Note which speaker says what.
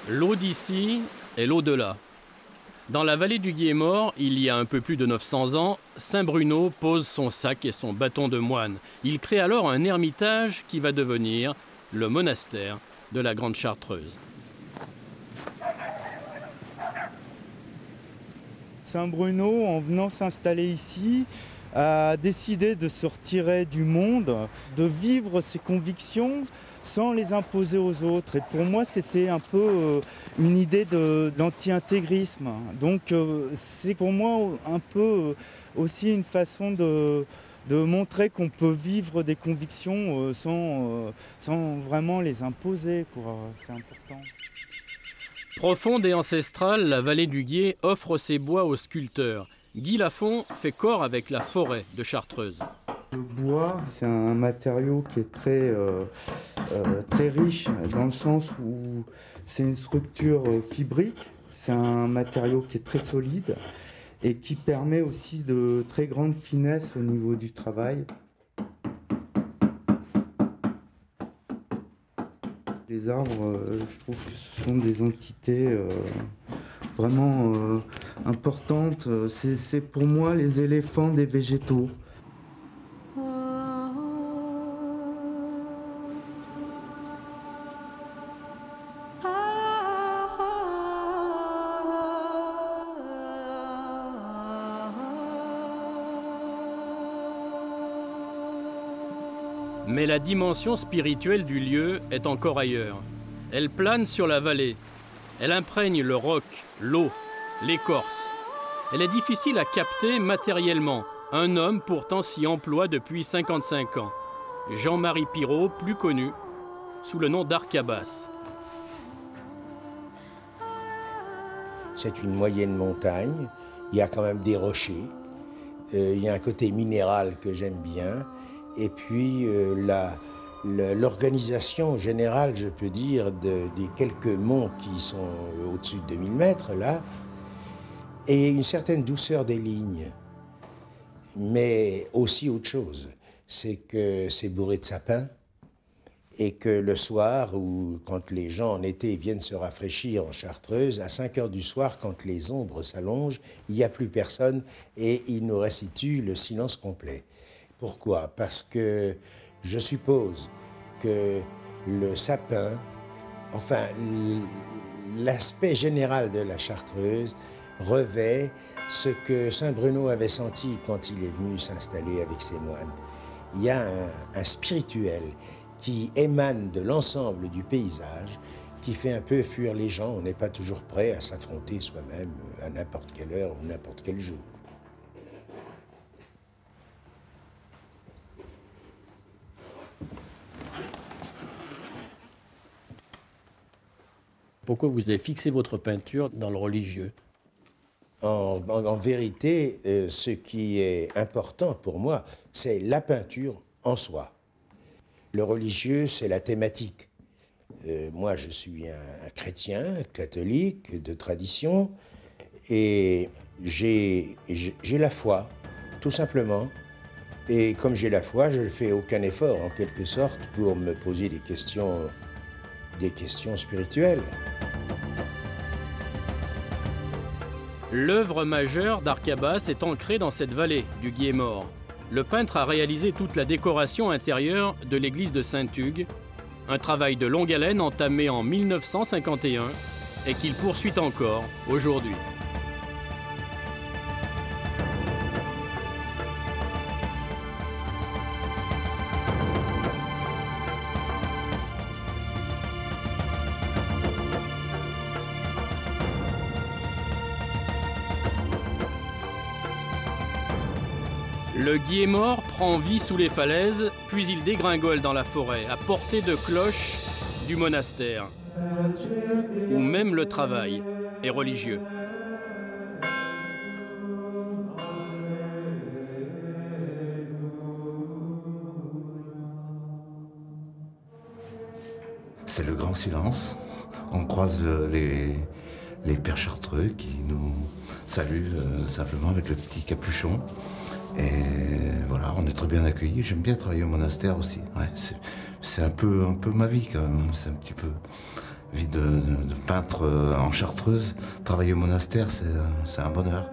Speaker 1: L'eau d'ici est l'au-delà. Dans la vallée du Guillemort, il y a un peu plus de 900 ans, Saint Bruno pose son sac et son bâton de moine. Il crée alors un ermitage qui va devenir le monastère de la Grande Chartreuse.
Speaker 2: Saint Bruno, en venant s'installer ici, a décidé de se retirer du monde, de vivre ses convictions sans les imposer aux autres. Et pour moi, c'était un peu une idée d'anti-intégrisme. Donc c'est pour moi un peu aussi une façon de montrer qu'on peut vivre des convictions sans vraiment les imposer, quoi. C'est important.
Speaker 1: Profonde et ancestrale, la vallée du Guiers offre ses bois aux sculpteurs. Guy Lafont fait corps avec la forêt de Chartreuse.
Speaker 2: Le bois, c'est un matériau qui est très riche dans le sens où c'est une structure fibrique. C'est un matériau qui est très solide et qui permet aussi de très grande finesse au niveau du travail. Les arbres, je trouve que ce sont des entités vraiment importantes. C'est pour moi les éléphants des végétaux.
Speaker 1: Mais la dimension spirituelle du lieu est encore ailleurs. Elle plane sur la vallée. Elle imprègne le roc, l'eau, l'écorce. Elle est difficile à capter matériellement. Un homme pourtant s'y emploie depuis 55 ans. Jean-Marie Pirot, plus connu sous le nom d'Arcabas.
Speaker 3: C'est une moyenne montagne. Il y a quand même des rochers. Il y a un côté minéral que j'aime bien. Et puis l'organisation générale, je peux dire, des quelques monts qui sont au-dessus de 2000 mètres, là, et une certaine douceur des lignes. Mais aussi autre chose, c'est que c'est bourré de sapins et que le soir, ou quand les gens en été viennent se rafraîchir en Chartreuse, à 5 heures du soir, quand les ombres s'allongent, il n'y a plus personne et il nous restitue le silence complet. Pourquoi? Parce que je suppose que le sapin, enfin l'aspect général de la Chartreuse revêt ce que Saint Bruno avait senti quand il est venu s'installer avec ses moines. Il y a un spirituel qui émane de l'ensemble du paysage, qui fait un peu fuir les gens. On n'est pas toujours prêt à s'affronter soi-même à n'importe quelle heure ou n'importe quel jour.
Speaker 1: Pourquoi vous avez fixé votre peinture dans le religieux?
Speaker 3: En vérité, ce qui est important pour moi, c'est la peinture en soi. Le religieux, c'est la thématique. Moi, je suis un chrétien, catholique, de tradition, et j'ai la foi, tout simplement. Et comme j'ai la foi, je ne fais aucun effort, en quelque sorte, pour me poser des questions spirituelles.
Speaker 1: L'œuvre majeure d'Arcabas est ancrée dans cette vallée du Guillemort. Le peintre a réalisé toute la décoration intérieure de l'église de Saint-Hugues, un travail de longue haleine entamé en 1951 et qu'il poursuit encore aujourd'hui. Le Guillemort prend vie sous les falaises, puis il dégringole dans la forêt, à portée de cloche du monastère, où même le travail est religieux.
Speaker 4: C'est le grand silence. On croise les pères chartreux qui nous saluent simplement avec le petit capuchon. Et voilà, on est très bien accueillis. J'aime bien travailler au monastère aussi. Ouais, c'est un peu ma vie quand même. C'est un petit peu Vie de peintre en Chartreuse, travailler au monastère, c'est un bonheur.